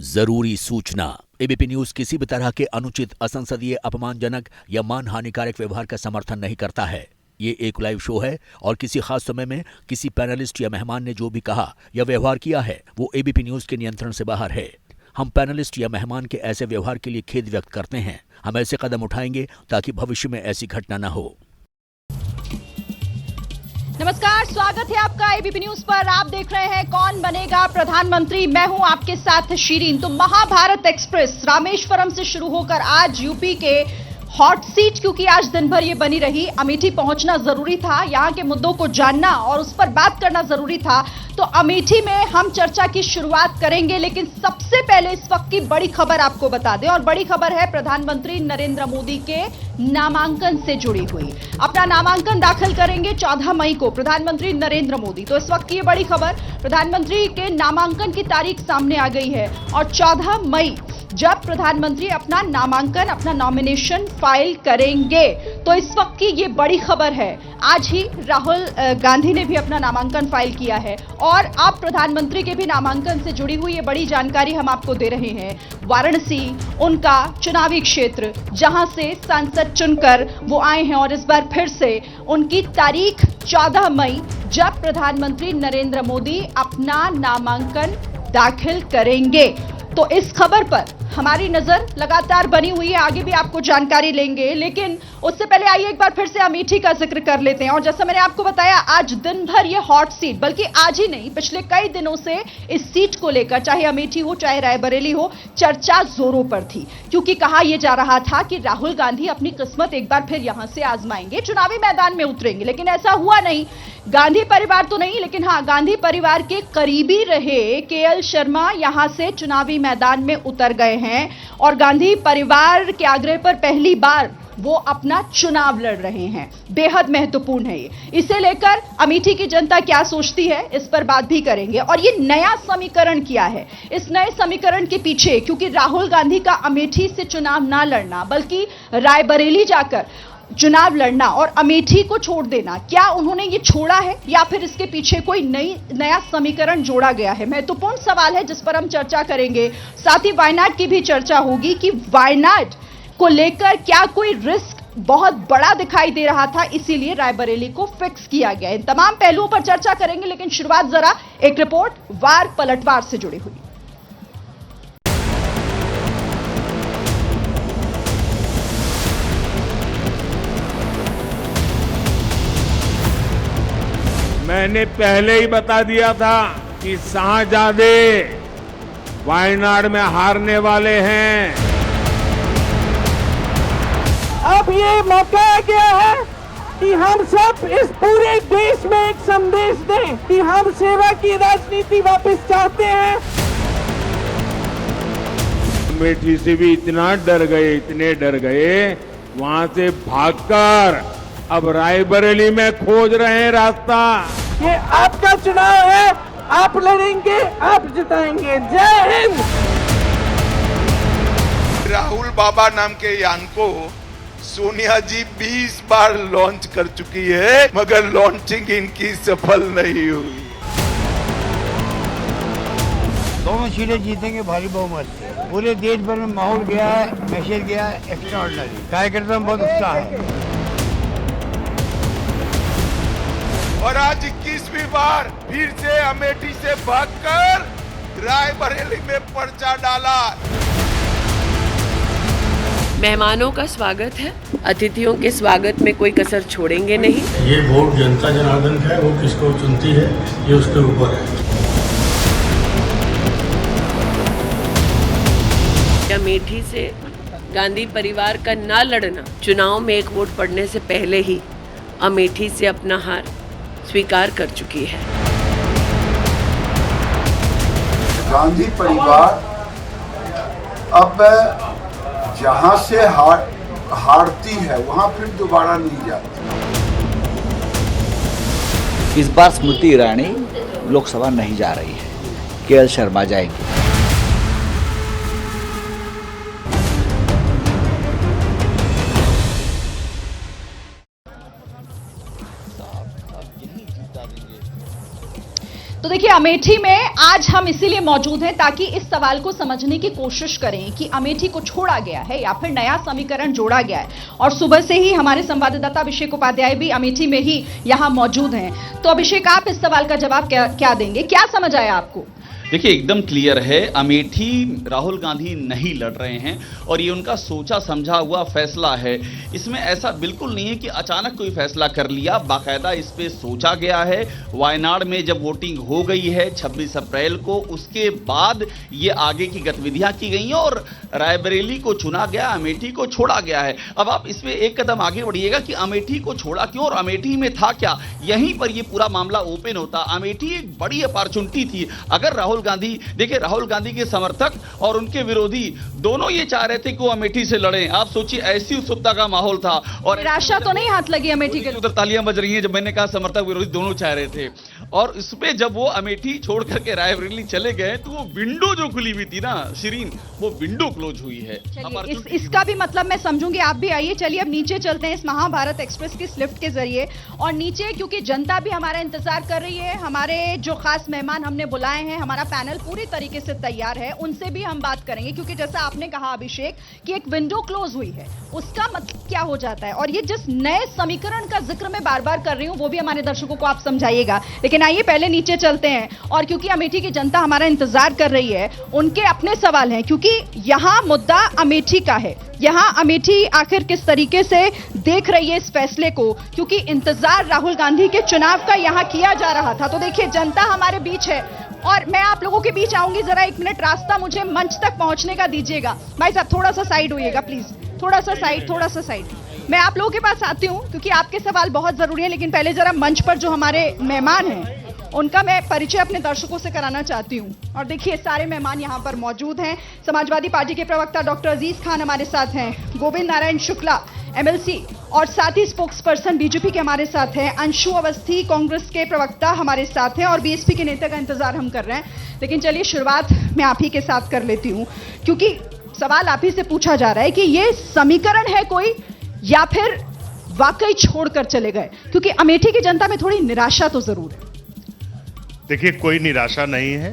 जरूरी सूचना। ABP news किसी भी तरह के अनुचित, असंसदीय, अपमानजनक या मान हानिकारक व्यवहार का समर्थन नहीं करता है। ये एक लाइव शो है और किसी खास समय में किसी पैनलिस्ट या मेहमान ने जो भी कहा या व्यवहार किया है वो एबीपी न्यूज के नियंत्रण से बाहर है। हम पैनलिस्ट या मेहमान के ऐसे व्यवहार के लिए खेद व्यक्त करते हैं। हम ऐसे कदम उठाएंगे ताकि भविष्य में ऐसी घटना न हो। नमस्कार, स्वागत है आपका एबीपी न्यूज पर। आप देख रहे हैं कौन बनेगा प्रधानमंत्री। मैं हूं आपके साथ शीरीन। तो महाभारत एक्सप्रेस रामेश्वरम से शुरू होकर आज यूपी के हॉट सीट, क्योंकि आज दिन भर ये बनी रही, अमेठी पहुंचना जरूरी था, यहां के मुद्दों को जानना और उस पर बात करना जरूरी था। तो अमेठी में हम चर्चा की शुरुआत करेंगे, लेकिन सबसे पहले इस वक्त की बड़ी खबर आपको बता दें। और बड़ी खबर है प्रधानमंत्री नरेंद्र मोदी के नामांकन से जुड़ी हुई। अपना नामांकन दाखिल करेंगे 14 मई को प्रधानमंत्री नरेंद्र मोदी। तो इस वक्त की ये बड़ी खबर, प्रधानमंत्री के नामांकन की तारीख सामने आ गई है और 14 मई जब प्रधानमंत्री अपना नामांकन, अपना नॉमिनेशन फाइल करेंगे। तो इस वक्त की ये बड़ी खबर है। आज ही राहुल गांधी ने भी अपना नामांकन फाइल किया है और अब प्रधानमंत्री के भी नामांकन से जुड़ी हुई ये बड़ी जानकारी हम आपको दे रहे हैं। वाराणसी उनका चुनावी क्षेत्र, जहां से सांसद चुनकर वो आए हैं और इस बार फिर से उनकी तारीख 14 मई जब प्रधानमंत्री नरेंद्र मोदी अपना नामांकन दाखिल करेंगे। तो इस खबर पर हमारी नजर लगातार बनी हुई है, आगे भी आपको जानकारी लेंगे। लेकिन उससे पहले आइए एक बार फिर से अमेठी का जिक्र कर लेते हैं। और जैसा मैंने आपको बताया, आज दिन भर ये हॉट सीट, बल्कि आज ही नहीं, पिछले कई दिनों से इस सीट को लेकर, चाहे अमेठी हो चाहे रायबरेली हो, चर्चा जोरों पर थी। क्योंकि कहा यह जा रहा था कि राहुल गांधी अपनी किस्मत एक बार फिर यहां से आजमाएंगे, चुनावी मैदान में उतरेंगे। लेकिन ऐसा हुआ नहीं। गांधी परिवार तो नहीं, लेकिन हां, गांधी परिवार के करीबी रहे केएल शर्मा यहां से चुनावी मैदान में उतर गए हैं और गांधी परिवार के आग्रह पर पहली बार वो अपना चुनाव लड़ रहे हैं। बेहद महत्वपूर्ण है ये। इसे लेकर अमेठी की जनता क्या सोचती है, इस पर बात भी करेंगे। और ये नया समीकरण क्या है, इस नए समीकरण के पीछे, क्योंकि राहुल गांधी का अमेठी से चुनाव ना लड़ना बल्कि रायबरेली जाकर चुनाव लड़ना और अमेठी को छोड़ देना, क्या उन्होंने ये छोड़ा है या फिर इसके पीछे कोई नया समीकरण जोड़ा गया है? महत्वपूर्ण सवाल है जिस पर हम चर्चा करेंगे। साथ ही वायनाड की भी चर्चा होगी कि वायनाड को लेकर क्या कोई रिस्क बहुत बड़ा दिखाई दे रहा था, इसीलिए रायबरेली को फिक्स किया गया। इन तमाम पहलुओं पर चर्चा करेंगे, लेकिन शुरुआत जरा एक रिपोर्ट वार पलटवार से जुड़ी हुई। मैंने पहले ही बता दिया था कि शाहजादे वायनाड में हारने वाले हैं। अब ये मौका आ गया है कि हम सब इस पूरे देश में एक संदेश दें कि हम सेवा की राजनीति वापस चाहते हैं। अमेठी से भी इतना डर गए, इतने डर गए, वहां से भागकर अब रायबरेली में खोज रहे हैं रास्ता। ये आपका चुनाव है, आप लड़ेंगे, आप जिताएंगे। जय हिंद। राहुल बाबा नाम के यान को सोनिया जी 20 बार लॉन्च कर चुकी है, मगर लॉन्चिंग इनकी सफल नहीं हुई। दोनों सीटें जीतेंगे भारी बहुमत से। पूरे देश भर में माहौल गया है, मैसेज गया है एक्स्ट्राऑर्डिनरी। कार्यकर्ता में बहुत उत्साह है। और आज 21वीं बार फिर से अमेठी से भागकर रायबरेली में पर्चा डाला। मेहमानों का स्वागत है, अतिथियों के स्वागत में कोई कसर छोड़ेंगे नहीं। ये वोट जनता जनार्दन का है, वो किसको चुनती है ये उसके ऊपर है। अमेठी से गांधी परिवार का ना लड़ना, चुनाव में एक वोट पड़ने से पहले ही अमेठी से अपना हार स्वीकार कर चुकी है। गांधी परिवार अब जहां से हारती है वहां फिर दोबारा नहीं जाती। इस बार स्मृति ईरानी लोकसभा नहीं जा रही है, केएल शर्मा जाएंगे। तो देखिए, अमेठी में आज हम इसीलिए मौजूद हैं ताकि इस सवाल को समझने की कोशिश करें कि अमेठी को छोड़ा गया है या फिर नया समीकरण जोड़ा गया है। और सुबह से ही हमारे संवाददाता अभिषेक उपाध्याय भी अमेठी में ही यहां मौजूद हैं। तो अभिषेक, आप इस सवाल का जवाब क्या देंगे? क्या समझ आया आपको? देखिए, एकदम क्लियर है, अमेठी राहुल गांधी नहीं लड़ रहे हैं और ये उनका सोचा समझा हुआ फैसला है। इसमें ऐसा बिल्कुल नहीं है कि अचानक कोई फैसला कर लिया, बाकायदा इस पे सोचा गया है। वायनाड में जब वोटिंग हो गई है 26 अप्रैल को, उसके बाद ये आगे की गतिविधियां की गई हैं और रायबरेली को चुना गया, अमेठी को छोड़ा गया है। अब आप इसमें एक कदम आगे बढ़िएगा कि अमेठी को छोड़ा क्यों और अमेठी में था क्या? यहीं पर ये पूरा मामला ओपन होता। अमेठी एक बड़ी अपॉर्चुनिटी थी। अगर राहुल गांधी, देखिए, राहुल गांधी के समर्थक और उनके विरोधी दोनों ये चाह रहे थे कि वो अमेठी से लड़ें। आप सोचिए, ऐसी उत्सुकता का माहौल था और निराशा तो नहीं हाथ लगी अमेठी के? उधर तालियां बज रही हैं जब मैंने कहा समर्थक विरोधी दोनों चाह रहे थे। और इसमें जब वो अमेठी छोड़ करके रायबरेली चले गए तो वो विंडो जो खुली हुई थी ना शिरीन, वो विंडो क्लोज हुई है। इसका भी मतलब मैं समझूंगी। आप भी आइए, चलिए अब नीचे चलते हैं इस महाभारत एक्सप्रेस की लिफ्ट के जरिए। और नीचे क्योंकि जनता भी हमारा इंतजार कर रही है, हमारे जो खास मेहमान हमने बुलाए हैं, हमारा पैनल पूरी तरीके से तैयार है, उनसे भी हम बात करेंगे। क्योंकि जैसा आपने कहा अभिषेक कि एक विंडो क्लोज हुई है, उसका मतलब क्या हो जाता है? और ये जिस नए समीकरण का जिक्र मैं बार बार कर रही हूं वो भी हमारे दर्शकों को आप समझाइएगा। लेकिन आइए पहले नीचे चलते हैं। और क्योंकि अमेठी की जनता हमारा इंतजार कर रही है, उनके अपने सवाल हैं, क्योंकि यहां मुद्दा अमेठी का है। यहां अमेठी आखिर किस तरीके से देख रही है इस फैसले को, क्योंकि इंतजार राहुल गांधी के चुनाव का यहां किया जा रहा था। तो देखिए, जनता हमारे बीच है और मैं आप लोगों के बीच आऊंगी। जरा 1 मिनट रास्ता मुझे मंच तक पहुंचने का दीजिएगा। भाई साहब, थोड़ा सा साइड होइएगा प्लीज, थोड़ा सा साइड। मैं आप लोगों के पास आती हूं क्योंकि आपके सवाल बहुत जरूरी है। लेकिन पहले जरा मंच पर जो हमारे मेहमान हैं उनका मैं परिचय अपने दर्शकों से कराना चाहती हूं। और देखिए, सारे मेहमान यहां पर मौजूद हैं। समाजवादी पार्टी के प्रवक्ता डॉक्टर अजीज खान हमारे साथ हैं, गोविंद नारायण शुक्ला एमएलसी और साथ ही स्पोक्स पर्सन बीजेपी के हमारे साथ हैं, अंशु अवस्थी कांग्रेस के प्रवक्ता हमारे साथ हैं और बीएसपी के नेता का इंतजार हम कर रहे हैं। लेकिन चलिए, शुरुआत मैं आप ही के साथ कर लेती हूं क्योंकि सवाल आप ही से पूछा जा रहा है कि ये समीकरण है कोई या फिर वाकई छोड़कर चले गए? क्योंकि अमेठी की जनता में थोड़ी निराशा तो जरूर है। देखिए, कोई निराशा नहीं है।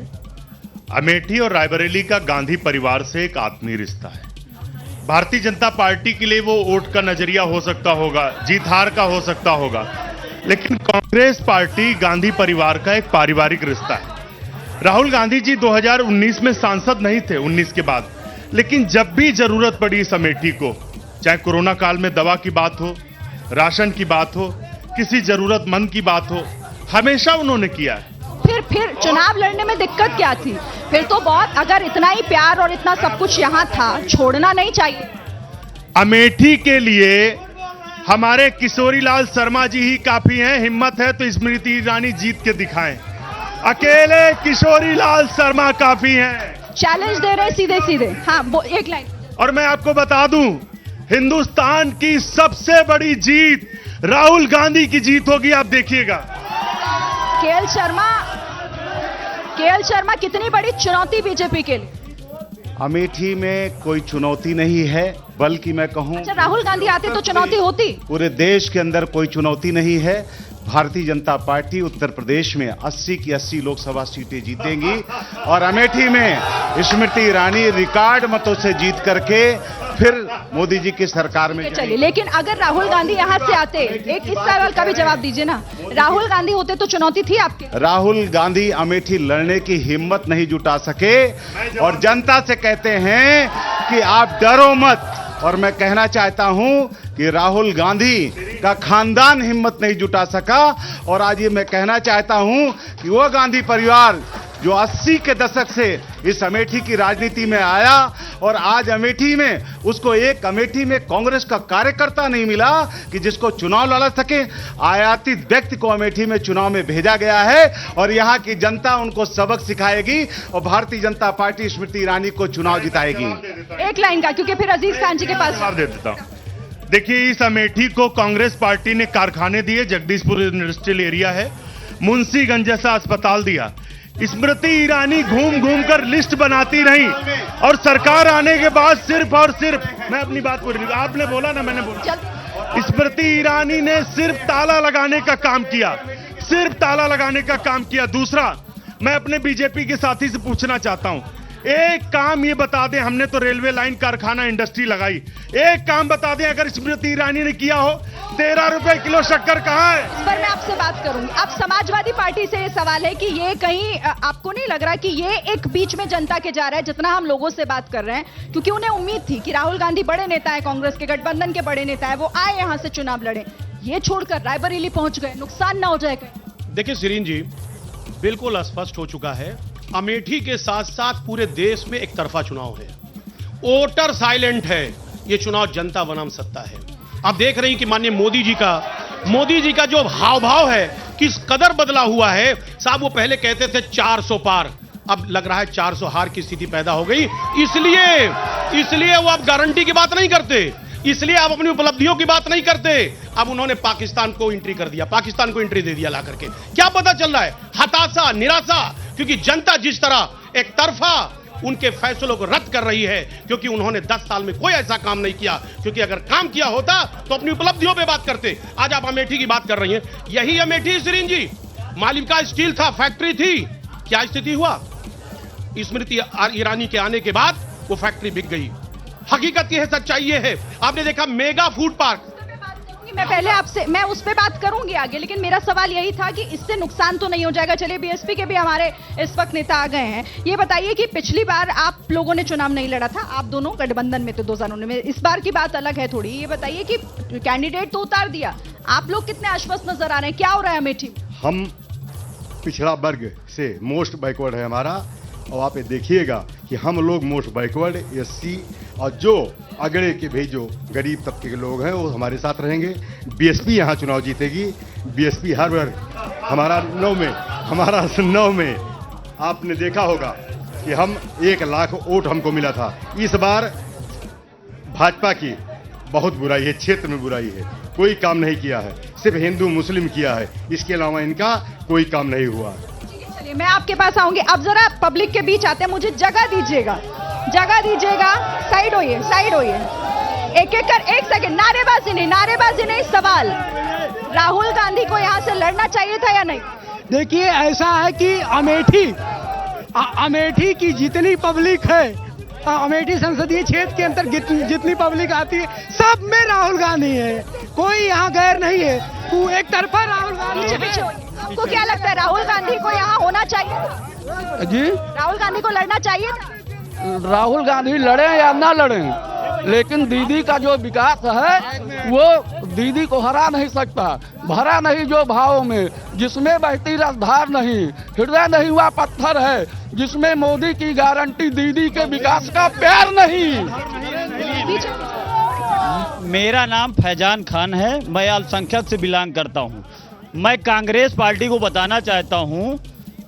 अमेठी और रायबरेली का गांधी परिवार से एक आत्मीय रिश्ता है। भारतीय जनता पार्टी के लिए वो वोट का नजरिया हो सकता होगा, जीत हार का हो सकता होगा, लेकिन कांग्रेस पार्टी गांधी परिवार का एक पारिवारिक रिश्ता है। राहुल गांधी जी 2019 में सांसद नहीं थे, 19 के बाद, लेकिन जब भी जरूरत पड़ी इस अमेठी को, चाहे कोरोना काल में दवा की बात हो, राशन की बात हो, किसी जरूरतमंद की बात हो, हमेशा उन्होंने किया है। फिर चुनाव लड़ने में दिक्कत क्या थी? फिर तो बहुत, अगर इतना ही प्यार और इतना सब कुछ यहां था, छोड़ना नहीं चाहिए। अमेठी के लिए हमारे किशोरीलाल शर्मा जी ही काफी हैं। हिम्मत है तो स्मृति ईरानी जीत के दिखाएं। अकेले किशोरीलाल शर्मा काफी हैं। चैलेंज दे रहे सीधे। हाँ, वो एक लाइन। और मैं आपको बता दूं, हिंदुस्तान की सबसे बड़ी जीत राहुल गांधी की जीत होगी, आप देखिएगा। केएल शर्मा, कितनी बड़ी चुनौती बीजेपी के लिए? अमेठी में कोई चुनौती नहीं है, बल्कि मैं कहूं, अच्छा, राहुल गांधी आते तो चुनौती होती। पूरे देश के अंदर कोई चुनौती नहीं है। भारतीय जनता पार्टी उत्तर प्रदेश में 80 की 80 लोकसभा सीटें जीतेंगी और अमेठी में स्मृति ईरानी रिकॉर्ड मतों से जीत करके फिर मोदी जी की सरकार में चलिए। लेकिन अगर राहुल गांधी यहां से आते, एक इस सवाल का भी जवाब दीजिए ना, राहुल गांधी होते तो चुनौती थी आपके? राहुल गांधी अमेठी लड़ने की हिम्मत नहीं जुटा सके और जनता से कहते हैं कि आप डरो मत। और मैं कहना चाहता हूं कि राहुल गांधी का खानदान हिम्मत नहीं जुटा सका और आज ये मैं कहना चाहता हूं कि वो गांधी परिवार जो 80 के दशक से इस अमेठी की राजनीति में आया और आज अमेठी में उसको एक अमेठी में कांग्रेस का कार्यकर्ता नहीं मिला कि जिसको चुनाव लड़ सके, आयातित व्यक्ति को अमेठी में चुनाव में भेजा गया है और यहाँ की जनता उनको सबक सिखाएगी और भारतीय जनता पार्टी स्मृति ईरानी को चुनाव जिताएगी। एक लाइन का, क्योंकि फिर अजीज खान जी के पास जवाब दे देता हूं। देखिए, इस अमेठी को कांग्रेस पार्टी ने कारखाने दिए, जगदीशपुर इंडस्ट्रियल एरिया है, मुंशीगंज जैसा अस्पताल दिया। स्मृति ईरानी घूम घूम कर लिस्ट बनाती रही और सरकार आने के बाद सिर्फ और सिर्फ, मैं अपनी बात पूरी, आपने बोला ना, मैंने बोला, स्मृति ईरानी ने सिर्फ ताला लगाने का काम किया, सिर्फ ताला लगाने का काम किया। दूसरा, मैं अपने बीजेपी के साथी से पूछना चाहता हूं, एक काम ये बता दें, हमने तो रेलवे लाइन, कारखाना, इंडस्ट्री लगाई, एक काम बता दें अगर स्मृति ईरानी ने किया हो, 13 रुपए किलो शक्कर कहां है? इस पर मैं आपसे बात करूंगी। अब समाजवादी पार्टी से ये सवाल है कि ये कहीं आपको नहीं लग रहा कि ये एक बीच में जनता के जा रहा है, जितना हम लोगों से बात कर रहे हैं, क्योंकि उन्हें उम्मीद थी कि राहुल गांधी बड़े नेता है, कांग्रेस के गठबंधन के बड़े नेता है, वो आए यहां से चुनाव लड़े, ये छोड़कर रायबरेली पहुंच गए, नुकसान ना हो जाए कहीं? देखिए शिरीन जी, बिल्कुल स्पष्ट हो चुका है, अमेठी के साथ साथ पूरे देश में एक तरफा चुनाव है, वोटर साइलेंट है, ये चुनाव जनता बनाम सत्ता है। आप देख रहे हैं कि माननीय मोदी जी का जो हाव भाव है किस कदर बदला हुआ है। साहब वो पहले कहते थे 400 पार, अब लग रहा है 400 हार की स्थिति पैदा हो गई, इसलिए वो अब गारंटी की बात नहीं करते, इसलिए आप अपनी उपलब्धियों की बात नहीं करते। अब उन्होंने पाकिस्तान को एंट्री कर दिया, पाकिस्तान को एंट्री दे दिया ला करके। क्या पता चल रहा है? हताशा, निराशा, क्योंकि जनता जिस तरह एक तरफा उनके फैसलों को रद्द कर रही है, क्योंकि उन्होंने 10 साल में कोई ऐसा काम नहीं किया, क्योंकि अगर काम किया होता तो अपनी उपलब्धियों पे बात करते। आज आप अमेठी की बात कर रही हैं, यही अमेठी शिरीन जी, मालिका स्टील था, फैक्ट्री थी, क्या स्थिति हुआ? स्मृति ईरानी के आने के बाद वो फैक्ट्री बिक गई। हकीकत यह है, सच्चाई ये है। आपने देखा मेगा फूड पार्क, मैं पहले आपसे, मैं उस पे बात करूंगी आगे, लेकिन मेरा सवाल यही था कि इससे नुकसान तो नहीं हो जाएगा? चलिए बीएसपी के भी हमारे इस वक्त नेता आ गए हैं, ये बताइए कि पिछली बार आप लोगों ने चुनाव नहीं लड़ा था, आप दोनों गठबंधन में थे 2019 में, इस बार की बात अलग है थोड़ी। ये बताइए कि कैंडिडेट तो उतार दिया, आप लोग कितने आश्वस्त नजर आ रहे हैं, क्या हो रहा है अमेठी? हम पिछड़ा वर्ग से मोस्ट बैकवर्ड है हमारा, और आप ये देखिएगा कि हम लोग मोस्ट बैकवर्ड, एससी, और जो अगड़े के भी जो गरीब तबके के लोग हैं वो हमारे साथ रहेंगे। बीएसपी यहाँ चुनाव जीतेगी, बीएसपी हर बार हमारा 9 में आपने देखा होगा कि हम 1 लाख वोट हमको मिला था। इस बार भाजपा की बहुत बुराई है, क्षेत्र में बुराई है, कोई काम नहीं किया है, सिर्फ हिंदू मुस्लिम किया है, इसके अलावा इनका कोई काम नहीं हुआ। चलिए मैं आपके पास आऊंगी, अब जरा पब्लिक के बीच आते हैं, मुझे जगह दीजिएगा, साइड होइए, एक सेकंड, नारेबाजी नहीं, सवाल, राहुल गांधी को यहां से लड़ना चाहिए था या नहीं? देखिए ऐसा है कि अमेठी की जितनी पब्लिक है, अमेठी संसदीय क्षेत्र के अंदर जितनी पब्लिक आती है, सब में राहुल गांधी है, कोई यहाँ गैर नहीं है, वो एक तरफा राहुल गांधी। पीछे आपको क्या लगता है, राहुल गांधी को यहाँ होना चाहिए जी? राहुल गांधी को लड़ना चाहिए था? राहुल गांधी लड़े या ना लड़े, लेकिन दीदी का जो विकास है वो दीदी को हरा नहीं सकता, भरा नहीं जो भावों में, जिसमें बहती रसधार नहीं, हृदय नहीं हुआ पत्थर है, जिसमें मोदी की गारंटी दीदी के विकास का प्यार नहीं। मेरा नाम फैजान खान है, मैं अल्पसंख्यक से बिलोंग करता हूं। मैं कांग्रेस पार्टी को बताना चाहता हूं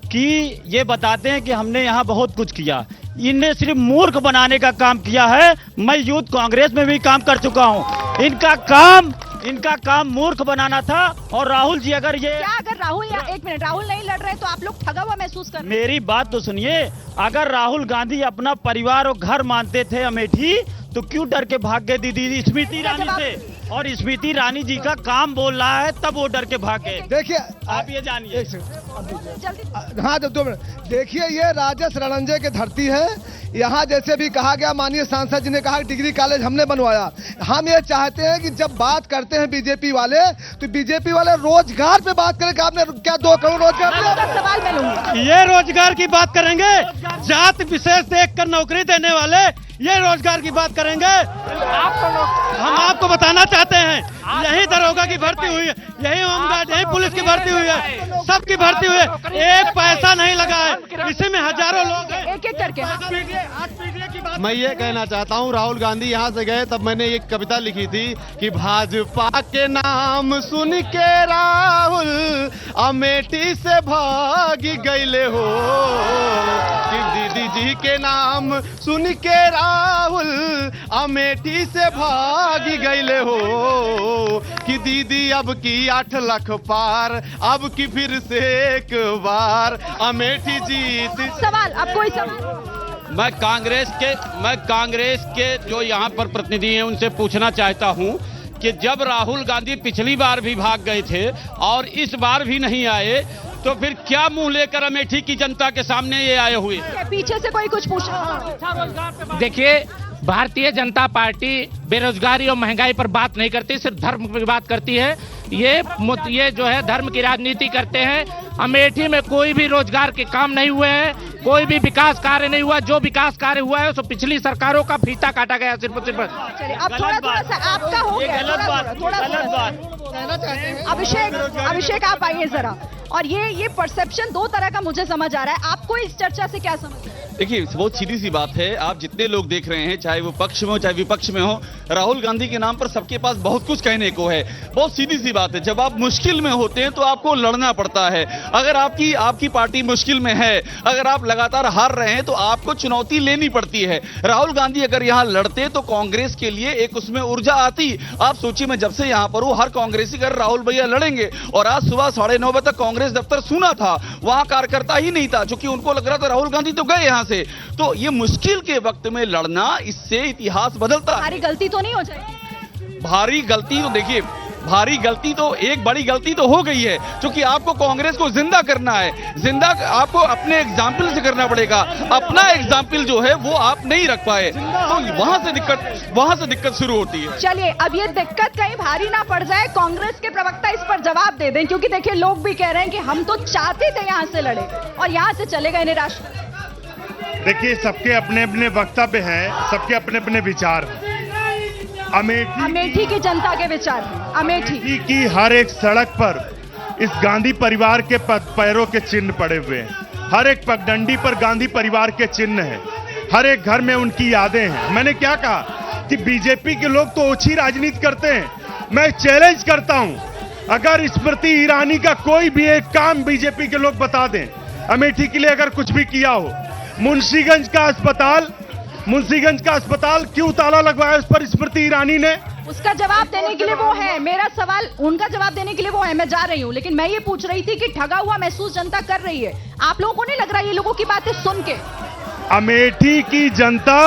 कि ये बताते हैं कि हमने यहाँ बहुत कुछ किया, इनने सिर्फ मूर्ख बनाने का काम किया है। मैं यूथ कांग्रेस में भी काम कर चुका हूँ, इनका काम मूर्ख बनाना था। और राहुल जी अगर राहुल एक मिनट, राहुल नहीं लड़ रहे तो आप लोग ठगा हुआ महसूस कर रहे हैं? मेरी बात तो सुनिए, अगर राहुल गांधी अपना परिवार और घर मानते थे अमेठी, तो क्यों डर के भाग गए दीदी स्मृति ईरानी से? और स्मृति ईरानी जी का काम बोल रहा है तब वो डर के भाग गए। देखिए आप ये जानिए। हाँ 2 मिनट, देखिए ये राजस रणंजय की धरती है, यहाँ जैसे भी कहा गया, माननीय सांसद जी ने कहा डिग्री कॉलेज हमने बनवाया। हम ये चाहते हैं कि जब बात करते हैं बीजेपी वाले, तो बीजेपी वाले रोजगार पे बात करें कि आपने क्या 2 करोड़ रोजगार दिया? सवाल मैं लूंगी। ये रोजगार की बात करेंगे, जात विशेष देखकर नौकरी देने वाले, ये रोजगार की बात करेंगे। हम आपको बताना चाहते हैं, यही दरोगा की भर्ती हुई है, यही होमगार्ड, यही पुलिस की भर्ती हुई है, सबकी भर्ती हुई है, एक पैसा नहीं लगा है, इसी में हजारों लोग हैं। एक करके मैं ये कहना चाहता हूँ, राहुल गांधी यहाँ से गए तब मैंने एक कविता लिखी थी कि भाजपा के नाम सुन के राहुल अमेठी से भाग गए हो, कि दीदी जी के नाम सुन के राहुल अमेठी से भाग गए हो, कि दीदी अब की 8 लाख पार, अब की फिर से एक बार अमेठी जीत। सवाल, अब कोई सवाल? मैं कांग्रेस के जो यहाँ पर प्रतिनिधि हैं उनसे पूछना चाहता हूँ कि जब राहुल गांधी पिछली बार भी भाग गए थे और इस बार भी नहीं आए, तो फिर क्या मुंह लेकर अमेठी की जनता के सामने ये आए हुए? पीछे से कोई कुछ पूछा? देखिए, भारतीय जनता पार्टी बेरोजगारी और महंगाई पर बात नहीं करती, सिर्फ धर्म की बात करती है। ये जो है धर्म की राजनीति करते हैं। अमेठी में कोई भी रोजगार के काम नहीं हुए हैं, कोई भी विकास कार्य नहीं हुआ। जो विकास कार्य हुआ है तो पिछली सरकारों का फीता काटा गया सिर्फ और सिर्फ। चलिए अब थोड़ा सा आपका हो गया, थोड़ा अभिषेक आप आइए जरा। और ये परसेप्शन दो तरह का मुझे समझ आ रहा है, आपको इस चर्चा से क्या समझ? देखिए, बहुत सीधी सी बात है, आप जितने लोग देख रहे हैं, चाहे वो पक्ष में हो चाहे विपक्ष में हो, राहुल गांधी के नाम पर सबके पास बहुत कुछ कहने को है। बहुत सीधी सी बात है, जब आप मुश्किल में होते हैं तो आपको लड़ना पड़ता है। अगर आपकी पार्टी मुश्किल में है, अगर आप लगातार हार रहे हैं तो आपको चुनौती लेनी पड़ती है। राहुल गांधी अगर यहाँ लड़ते तो कांग्रेस के लिए एक उसमें ऊर्जा आती। आप सोचिए, मैं जब से यहाँ पर हूँ, हर कांग्रेसी कर राहुल भैया लड़ेंगे, और आज सुबह 9:30 बजे तक कांग्रेस दफ्तर सुना था, वहां कार्यकर्ता ही नहीं था, क्योंकि उनको लग रहा था राहुल गांधी तो गए यहाँ से। तो ये मुश्किल के वक्त में लड़ना, इससे इतिहास बदलता है। भारी गलती तो नहीं हो जाएगी? भारी गलती तो देखिए, भारी गलती तो एक बड़ी गलती तो हो गई है, क्योंकि आपको कांग्रेस को जिंदा करना है। जिंदा आपको अपने एग्जाम्पल से करना पड़ेगा। अपना एग्जाम्पल जो है वो आप नहीं रख पाए, तो वहां से दिक्कत शुरू होती है। चलिए, अब ये दिक्कत कहीं भारी ना पड़ जाए, कांग्रेस के प्रवक्ता इस पर जवाब दे दें, क्योंकि देखिए लोग भी कह रहे हैं कि हम तो चाहते थे यहाँ से लड़े और यहाँ से चले गए निराश। देखिए, सबके अपने अपने वक्तव्य हैं, सबके अपने अपने विचार हैं। अमेठी की जनता के विचार, अमेठी की हर एक सड़क पर इस गांधी परिवार के पैरों के चिन्ह पड़े हुए हैं। हर एक पगडंडी पर गांधी परिवार के चिन्ह हैं। हर एक घर में उनकी यादें हैं। मैंने क्या कहा कि बीजेपी के लोग तो ओछी राजनीति करते हैं। मैं चैलेंज करता हूं, अगर स्मृति ईरानी का कोई भी एक काम बीजेपी के लोग बता दें, अमेठी के लिए अगर कुछ भी किया हो। मुंशीगंज का अस्पताल क्यों ताला लगवाया उस पर स्मृति ईरानी ने? उसका जवाब देने के लिए वो है। मेरा सवाल, उनका जवाब देने के लिए वो है, मैं जा रही हूँ, लेकिन मैं ये पूछ रही थी कि ठगा हुआ महसूस जनता कर रही है। आप लोगों को नहीं लग रहा ये लोगों की बातें सुन के? अमेठी की जनता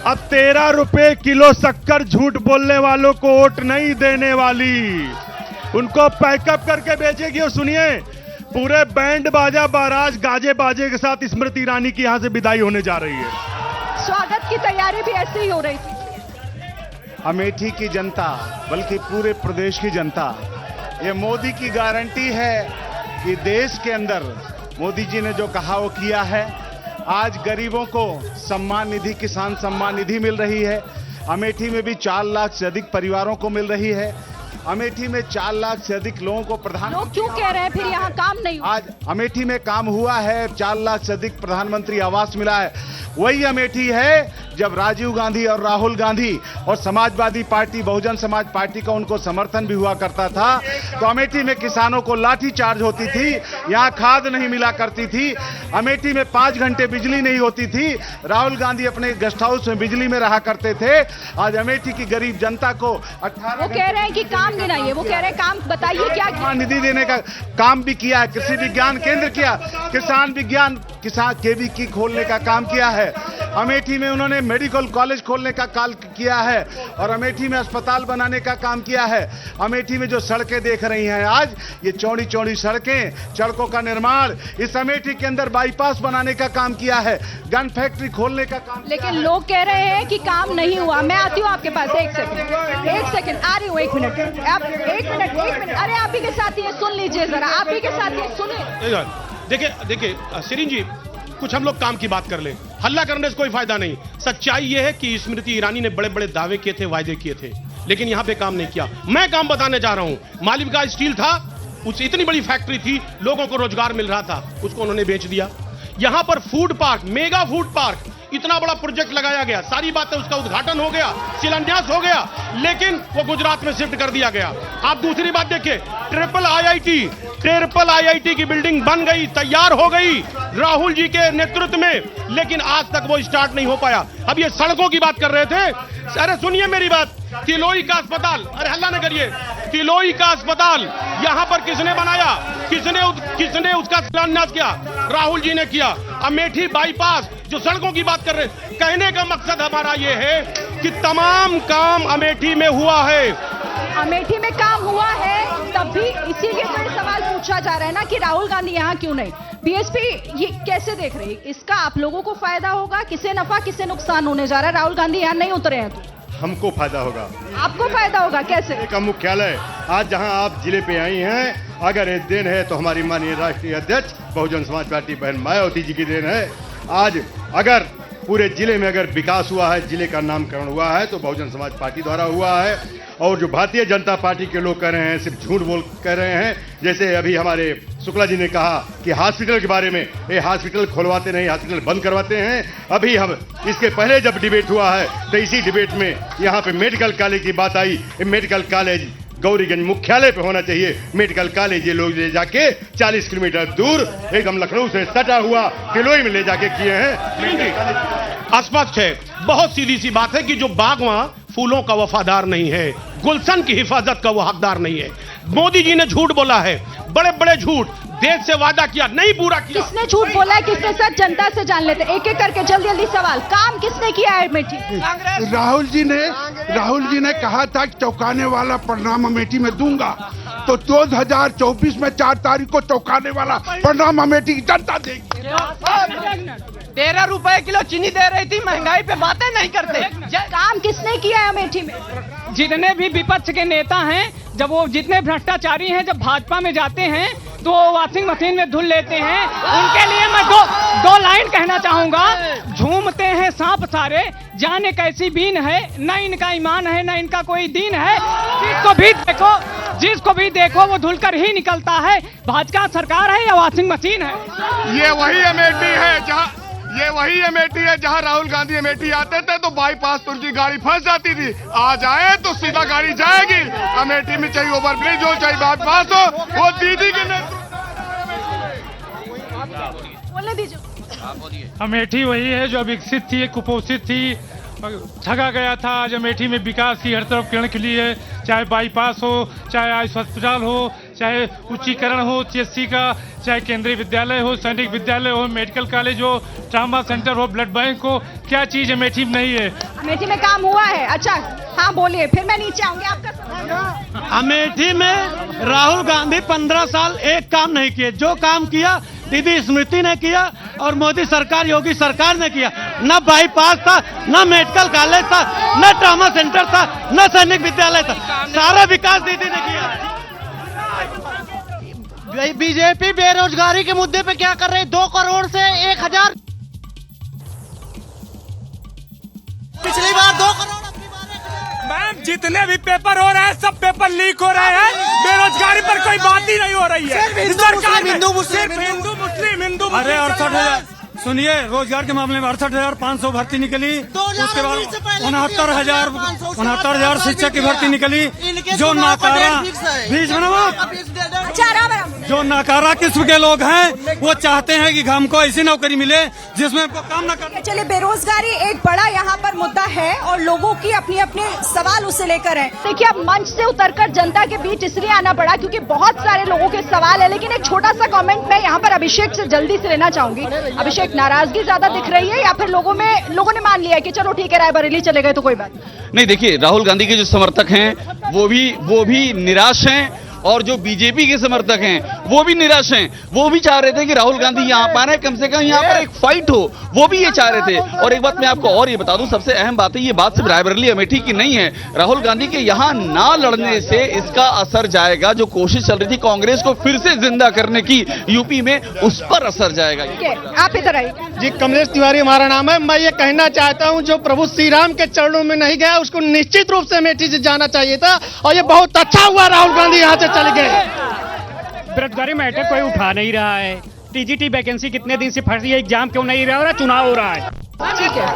अब 13 रुपए किलो शक्कर झूठ बोलने वालों को वोट नहीं देने वाली, उनको पैकअप करके बेचेगी। और सुनिए, पूरे बैंड बाजा बाराज गाजे बाजे के साथ स्मृति ईरानी की यहां से विदाई होने जा रही है। स्वागत की तैयारी भी ऐसे ही हो रही थी। अमेठी की जनता, बल्कि पूरे प्रदेश की जनता, ये मोदी की गारंटी है कि देश के अंदर मोदी जी ने जो कहा वो किया है। आज गरीबों को सम्मान निधि, किसान सम्मान निधि मिल रही है। अमेठी में भी 4 लाख से अधिक परिवारों को मिल रही है। अमेठी में 4 लाख से अधिक लोगों को प्रधानमंत्री, लोग क्यों कह रहे हैं फिर यहाँ काम नहीं हुआ? आज अमेठी में काम हुआ है, 4 लाख से अधिक प्रधानमंत्री आवास मिला है। वही अमेठी है जब राजीव गांधी और राहुल गांधी और समाजवादी पार्टी, बहुजन समाज पार्टी का उनको समर्थन भी हुआ करता था। तो अमेठी में किसानों को लाठी चार्ज होती थी, यहाँ खाद नहीं मिला करती थी, अमेठी में 5 घंटे बिजली नहीं होती थी। राहुल गांधी अपने गेस्ट हाउस में बिजली में रहा करते थे। आज अमेठी की गरीब जनता को 18 वो कह रहे हैं कि काम गिनाइए, वो कह रहे हैं काम बताइए क्या सम्मान निधि देने का काम भी किया है। कृषि विज्ञान केंद्र किया, किसान केवीकी खोलने का काम किया है। अमेठी में उन्होंने मेडिकल कॉलेज खोलने का काम किया है और अमेठी में अस्पताल बनाने का काम किया है। अमेठी में जो सड़कें देख रही हैं आज, ये चौड़ी चौड़ी सड़कें, सड़कों का निर्माण, इस अमेठी के अंदर बाईपास बनाने का काम किया है, गन फैक्ट्री खोलने का काम। लेकिन लोग कह रहे हैं कि काम नहीं हुआ। मैं आती हूँ आपके पास, एक सेकंड आ रही हूँ, 1 मिनट, एक मिनट। अरे आप ही के साथ ही सुन लीजिए जरा, आप ही के साथ ही सुनिए। देखिए सिरिन जी, कुछ हम लोग काम की बात कर ले, हल्ला करने से कोई फायदा नहीं। सच्चाई यह है कि स्मृति ईरानी ने बड़े बड़े दावे किए थे, वायदे किए थे, लेकिन यहां पे काम नहीं किया। मैं काम बताने जा रहा हूं। मालविका स्टील था, उस इतनी बड़ी फैक्ट्री थी, लोगों को रोजगार मिल रहा था, उसको उन्होंने बेच दिया। यहां पर food park, mega food park, इतना बड़ा प्रोजेक्ट लगाया गया, सारी बातें, उसका उद्घाटन हो गया, शिलान्यास हो गया, लेकिन वो गुजरात में शिफ्ट कर दिया गया। आप दूसरी बात देखिए, ट्रिपल आईआईटी की बिल्डिंग बन गई, तैयार हो गई राहुल जी के नेतृत्व में, लेकिन आज तक वो स्टार्ट नहीं हो पाया। अब ये सड़कों की बात कर रहे थे, अरे सुनिए मेरी बात, तिलोई का अस्पताल, अरे हल्ला न करिए, तिलोई का अस्पताल यहां पर किसने बनाया? किसने उसका शिलान्यास किया? राहुल जी ने किया। अमेठी बाईपास, जो सड़कों की बात कर रहे हैं, कहने का मकसद हमारा ये है कि तमाम काम अमेठी में हुआ है। अमेठी में काम हुआ है, तब अभी इसीलिए तो ये सवाल पूछा जा रहा है ना कि राहुल गांधी यहाँ क्यों नहीं। बीएसपी ये कैसे देख रही है? इसका आप लोगों को फायदा होगा, किसे नफा किसे नुकसान होने जा रहा है? राहुल गांधी यहाँ नहीं उतरे हैं तो हमको फायदा होगा। आपको फायदा होगा कैसे? का मुख्यालय आज जहां आप जिले पे आई हैं, अगर एक दिन है तो हमारी माननीय राष्ट्रीय अध्यक्ष बहुजन समाज पार्टी बहन मायावती जी की देन है। आज अगर पूरे जिले में अगर विकास हुआ है, जिले का नामकरण हुआ है तो बहुजन समाज पार्टी द्वारा हुआ है। और जो भारतीय जनता पार्टी के लोग कह रहे हैं, सिर्फ झूठ बोल कह रहे हैं। जैसे अभी हमारे शुक्ला जी ने कहा कि हॉस्पिटल के बारे में, ये हॉस्पिटल खुलवाते नहीं, हॉस्पिटल बंद करवाते हैं। अभी हम इसके पहले जब डिबेट हुआ है तो इसी डिबेट में यहाँ पे मेडिकल कॉलेज की बात आई। मेडिकल कॉलेज गौरीगंज मुख्यालय पे होना चाहिए। मेडिकल कॉलेज ये लोग ले जाके 40 किलोमीटर दूर एकदम लखनऊ से सटा हुआ किलोई में ले जाके किए हैं। स्पष्ट है, बहुत सीधी सी बात है कि जो बागवां फूलों का वफादार नहीं है, गुलशन की हिफाजत का वो हकदार नहीं है। मोदी जी ने झूठ बोला है, बड़े बड़े झूठ, देश से वादा किया, नहीं पूरा किया। किसने झूठ बोला है, किसने सच? जनता से जान लेते एक एक करके, जल्दी जल्दी सवाल। काम किसने किया है अमेठी? राहुल जी ने कहा था कि चौंकाने वाला परिणाम अमेठी में दूंगा, तो 2024 में 4 तारीख को चौंकाने वाला परिणाम अमेठी की जनता देगी। 13 रुपए किलो चीनी दे रही थी, महंगाई पे बातें नहीं करते। काम किसने किया है अमेठी में? जितने भी विपक्ष के नेता हैं, जब वो जितने भ्रष्टाचारी हैं, जब भाजपा में जाते हैं तो वॉशिंग मशीन में धुल लेते हैं। उनके लिए मैं दो लाइन कहना चाहूंगा। झूमते हैं सांप सारे, जाने कैसी बीन है, न इनका ईमान है न इनका कोई दीन है। जिसको भी देखो वो धुलकर ही निकलता है। भाजपा सरकार है या वॉशिंग मशीन है? ये वही अमेठी है जहां राहुल गांधी अमेठी आते थे तो बाईपास पर उनकी गाड़ी फंस जाती थी। आज आए तो सीधा गाड़ी जाएगी। अमेठी में चाहे ओवरब्रिज हो चाहे बाईपास हो, वो दीदी के बोलने दीजिए। अमेठी वही है जो विकसित थी, कुपोषित थी, ठगा गया था। आज अमेठी में विकास की हर तरफ किरण खिली है, चाहे बाईपास हो, चाहे आयुष अस्पताल हो, चाहे उच्चीकरण हो CSC का, चाहे केंद्रीय विद्यालय हो, सैनिक विद्यालय हो, मेडिकल कॉलेज हो, ट्रामा सेंटर हो, ब्लड बैंक हो, क्या चीज अमेठी में नहीं है? अमेठी में काम हुआ है। अच्छा हाँ बोलिए, फिर मैं नीचे आऊंगी। आपका अमेठी में राहुल गांधी 15 साल एक काम नहीं किए। जो काम किया दीदी स्मृति ने किया और मोदी सरकार, योगी सरकार ने किया। न बाईपास था, न मेडिकल कॉलेज था, न ट्रामा सेंटर था, न सैनिक विद्यालय था। सारा विकास दीदी ने किया। बीजेपी बेरोजगारी के मुद्दे पे क्या कर रही? 2 करोड़ से 1000। पिछली बार 2 करोड़। मैम जितने भी पेपर हो रहे हैं सब पेपर लीक हो रहे हैं। बेरोजगारी पर कोई बात ही नहीं हो रही है। हिंदू मुस्लिम अरे 68,000 सुनिए, रोजगार के मामले में 68,500 भर्ती निकली। उसके बाद 69,000 शिक्षक की भर्ती निकली। जो नाकारा बीच जो नाकारा किस्म के लोग हैं वो चाहते हैं कि हमको ऐसी नौकरी मिले जिसमें हमको काम न करना। चलिए, बेरोजगारी एक बड़ा यहाँ पर मुद्दा है और लोगों की अपनी अपने सवाल उसे लेकर है। देखिए, अब मंच से उतरकर जनता के बीच इसलिए आना पड़ा क्योंकि बहुत सारे लोगों के सवाल है। लेकिन एक छोटा सा कमेंट मैं यहाँ पर अभिषेक से जल्दी से लेना चाहूंगी। अभिषेक, नाराजगी ज्यादा दिख रही है या फिर लोगों ने मान लिया कि चलो ठीक है रायबरेली चले गए तो कोई बात नहीं? देखिए, राहुल गांधी के जो समर्थक हैं वो भी निराश हैं और जो बीजेपी के समर्थक हैं वो भी निराश हैं। वो भी चाह रहे थे कि राहुल गांधी यहाँ पर आए, कम से कम यहाँ पर एक फाइट हो, वो भी ये चाह रहे थे। और एक बात मैं आपको और ये बता दूं, सबसे अहम बात है, ये बात सिर्फ रायबरेली अमेठी की नहीं है। राहुल गांधी के यहाँ ना लड़ने से इसका असर जाएगा। जो कोशिश चल रही थी कांग्रेस को फिर से जिंदा करने की यूपी में, उस पर असर जाएगा। आप इधर आइए जी। कमलेश तिवारी हमारा नाम है। मैं ये कहना चाहता हूँ, जो प्रभु श्री राम के चरणों में नहीं गया उसको निश्चित रूप से अमेठी से जाना चाहिए था। और ये बहुत अच्छा हुआ राहुल गांधी यहाँ से चले गए। बेरोजगारी मैटर कोई उठा नहीं रहा है। TGT वैकेंसी कितने दिन से फंसी है, एग्जाम क्यों नहीं रहा, चुनाव हो रहा है। ठीक है,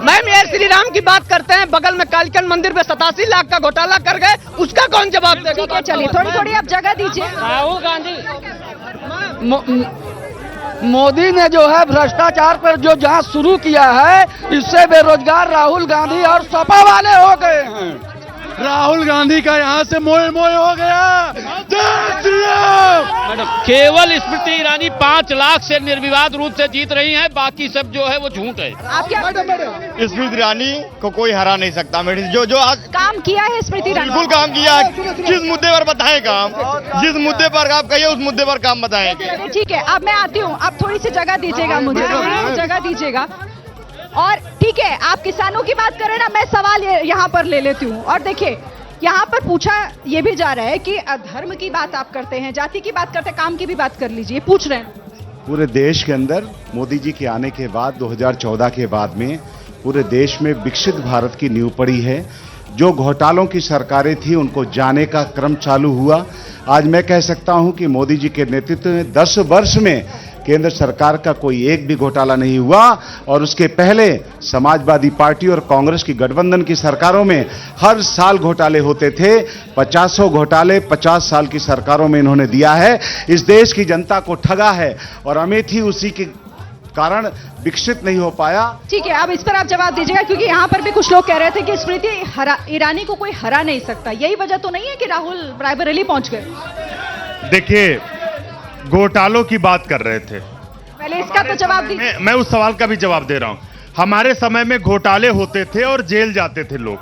मैम ये श्री राम की बात करते हैं। बगल में कालकन मंदिर में 87 लाख का घोटाला कर गए, उसका कौन जवाब देगा? ठीक है, चलिए थोड़ी आप जगह दीजिए। राहुल गांधी मोदी ने जो है भ्रष्टाचार पर जो जहां शुरू किया है, इससे बेरोजगार राहुल गांधी और सपा वाले हो गए हैं। राहुल गांधी का यहाँ से मोए हो गया। केवल स्मृति ईरानी 5 लाख से निर्विवाद रूप से जीत रही हैं, बाकी सब जो है वो झूठ है। आप क्या स्मृति ईरानी को कोई हरा नहीं सकता। जो आज काम किया है स्मृति ईरानी? बिल्कुल काम किया है। किस मुद्दे पर बताएं काम? जिस मुद्दे पर आप कहिए उस मुद्दे पर काम बताएंगे। ठीक है, अब मैं आती हूँ, आप थोड़ी सी जगह दीजिएगा मुझे, जगह दीजिएगा। और ठीक है, आप किसानों की बात करें ना, मैं सवाल यहाँ पर ले लेती हूँ। और देखिए, यहाँ पर पूछा ये भी जा रहा है कि धर्म की बात आप करते हैं, जाति की बात करते हैं, काम की भी बात कर लीजिए, पूछ रहे हैं। पूरे देश के अंदर मोदी जी के आने के बाद 2014 के बाद में पूरे देश में विकसित भारत की नींव पड़ी है। जो घोटालों की सरकारें थी उनको जाने का क्रम चालू हुआ। आज मैं कह सकता हूं कि मोदी जी के नेतृत्व में 10 वर्ष में केंद्र सरकार का कोई एक भी घोटाला नहीं हुआ। और उसके पहले समाजवादी पार्टी और कांग्रेस की गठबंधन की सरकारों में हर साल घोटाले होते थे। 50 घोटाले 50 साल की सरकारों में इन्होंने दिया है। इस देश की जनता को ठगा है और अमेठी उसी के कारण विकसित नहीं हो पाया। ठीक है, अब इस पर आप जवाब दीजिएगा, क्योंकि यहाँ पर भी कुछ लोग कह रहे थे कि स्मृति ईरानी को कोई हरा नहीं सकता। यही वजह तो नहीं है कि राहुल रायबरेली पहुंच गए? देखिए, घोटालों की बात कर रहे थे, पहले इसका तो जवाब दीजिए। मैं उस सवाल का भी जवाब दे रहा हूं। हमारे समय में घोटाले होते थे और जेल जाते थे लोग।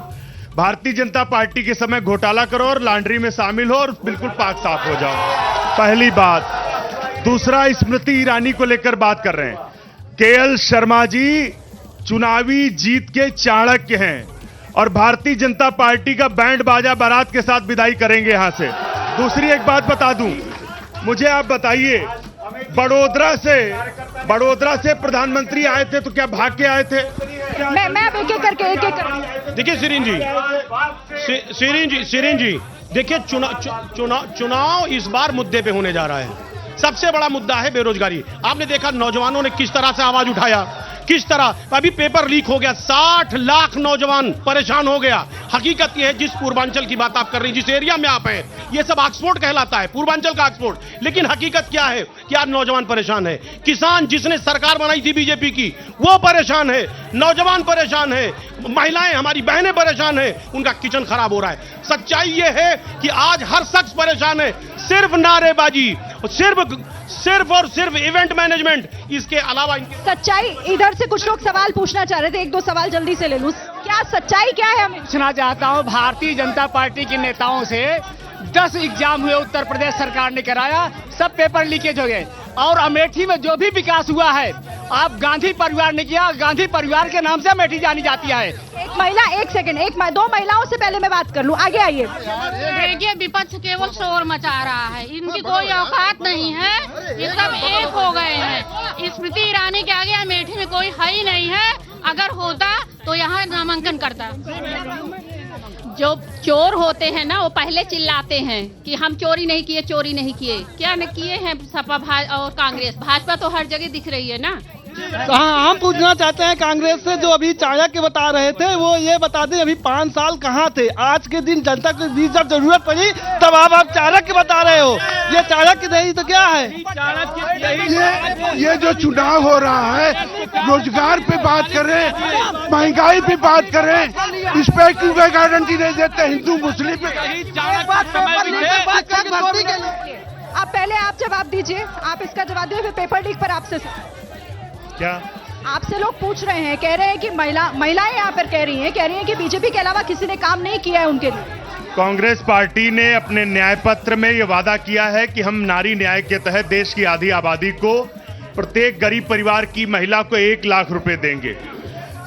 भारतीय जनता पार्टी के समय घोटाला करो और लॉन्ड्री में शामिल हो और बिल्कुल पाक साफ हो जाओ, पहली बात। दूसरा, स्मृति ईरानी को लेकर बात कर रहे हैं। केएल शर्मा जी चुनावी जीत के चाणक्य हैं और भारतीय जनता पार्टी का बैंड बाजा बारात के साथ विदाई करेंगे यहां से। दूसरी एक बात बता दूं, मुझे आप बताइए, बड़ोदरा से प्रधानमंत्री आए थे तो क्या भाग के आए थे? मैं अब एक करके देखिए सीरीन जी, देखिए चुनाव इस बार मुद्दे पे होने जा रहा है। सबसे बड़ा मुद्दा है बेरोजगारी। आपने देखा नौजवानों ने किस तरह से आवाज उठाया, किस तरह अभी पेपर लीक हो गया, 60 लाख नौजवान परेशान हो गया। हकीकत यह है, जिस पूर्वांचल की बात आप कर रही हैं, जिस एरिया में आप हैं, ये सब ऑक्सफोर्ड कहलाता है, पूर्वांचल का ऑक्सफोर्ड। लेकिन हकीकत क्या है कि आज नौजवान परेशान है। किसान जिसने सरकार बनाई थी बीजेपी की, वो परेशान है, नौजवान परेशान है, महिलाएं हमारी बहनें परेशान है, उनका किचन खराब हो रहा है। सच्चाई ये है कि आज हर शख्स परेशान है। सिर्फ नारेबाजी, सिर्फ और सिर्फ इवेंट मैनेजमेंट, इसके अलावा सच्चाई। इधर से कुछ लोग सवाल पूछना चाह रहे थे, 1-2 सवाल जल्दी से ले लूं। क्या सच्चाई क्या है? हमें पूछना चाहता हूं, भारतीय जनता पार्टी के नेताओं से 10 एग्जाम हुए उत्तर प्रदेश सरकार ने कराया, सब पेपर लीकेज हो गए। और अमेठी में जो भी विकास हुआ है, आप गांधी परिवार ने किया, गांधी परिवार के नाम से अमेठी जानी जाती है। एक महिला, 1 सेकंड, 2 महिलाओं से पहले मैं बात कर लूं, आगे आइए। देखिए, विपक्ष केवल शोर मचा रहा है, इनकी कोई औकात नहीं है, ये सब एक हो गए हैं। स्मृति ईरानी के आगे अमेठी में कोई है ही नहीं है। अगर होता तो यहाँ नामांकन करता। जो चोर होते हैं ना, वो पहले चिल्लाते हैं कि हम चोरी नहीं किए, चोरी नहीं किए। क्या न किए हैं सपा और कांग्रेस? भाजपा तो हर जगह दिख रही है ना। हम पूछना चाहते हैं कांग्रेस से, जो अभी चाणक्य बता रहे थे, वो ये बता दें अभी 5 साल कहाँ थे? आज के दिन जनता को बीच जब जरूरत पड़ी तब आप चाणक्य बता रहे हो। ये चाणक्य नहीं तो क्या है? ये जो चुनाव हो रहा है, रोजगार पे बात करें, महंगाई पे बात करें, इस पे क्यों गारंटी नहीं देते? हिंदू मुस्लिम अब पहले आप जवाब दीजिए, आप इसका जवाब दीजिए, फिर पेपर लीक पर आपसे क्या आपसे लोग पूछ रहे हैं, कह रहे हैं कि महिलाएं यहाँ पर कह रही हैं कि बीजेपी के अलावा किसी ने काम नहीं किया है उनके लिए। कांग्रेस पार्टी ने अपने न्याय पत्र में यह वादा किया है कि हम नारी न्याय के तहत देश की आधी आबादी को, प्रत्येक गरीब परिवार की महिला को 1 लाख रुपए देंगे।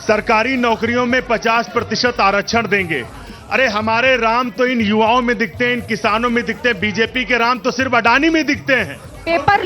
सरकारी नौकरियों में 50% आरक्षण देंगे। अरे हमारे राम तो इन युवाओं में दिखते हैं, इन किसानों में दिखते हैं। बीजेपी के राम तो सिर्फ अडानी में दिखते हैं। पेपर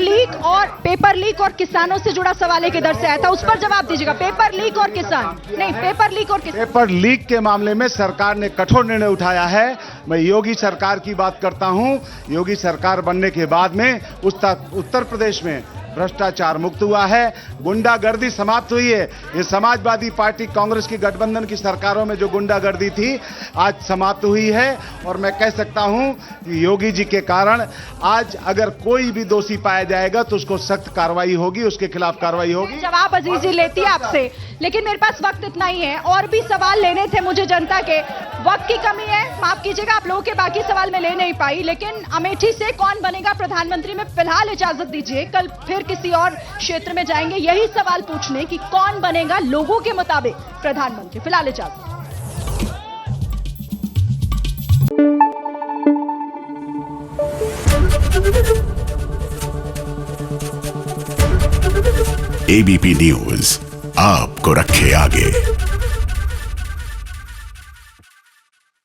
लीक और किसानों से जुड़ा सवाल एक इधर से आया था, उस पर जवाब दीजिएगा। पेपर लीक और किसान नहीं, पेपर लीक और किसान। पेपर लीक के मामले में सरकार ने कठोर निर्णय उठाया है। मैं योगी सरकार की बात करता हूं। योगी सरकार बनने के बाद में उत्तर प्रदेश में भ्रष्टाचार मुक्त हुआ है, गुंडागर्दी समाप्त हुई है। ये समाजवादी पार्टी कांग्रेस की गठबंधन की सरकारों में जो गुंडागर्दी थी आज समाप्त हुई है। और मैं कह सकता हूं कि योगी जी के कारण आज अगर कोई भी दोषी पाया जाएगा तो उसको सख्त कार्रवाई होगी, उसके खिलाफ कार्रवाई होगी। जवाब अजीजी लेती है आपसे, लेकिन मेरे पास वक्त इतना ही है, और भी सवाल लेने थे मुझे जनता के, वक्त की कमी है, माफ कीजिएगा आप लोगों के बाकी सवाल मैं ले नहीं पाई। लेकिन अमेठी से कौन बनेगा प्रधानमंत्री में फिलहाल इजाजत दीजिए, कल फिर किसी और क्षेत्र में जाएंगे यही सवाल पूछने कि कौन बनेगा लोगों के मुताबिक प्रधानमंत्री। फिलहाल इजाजत। एबीपी न्यूज आपको रखे आगे।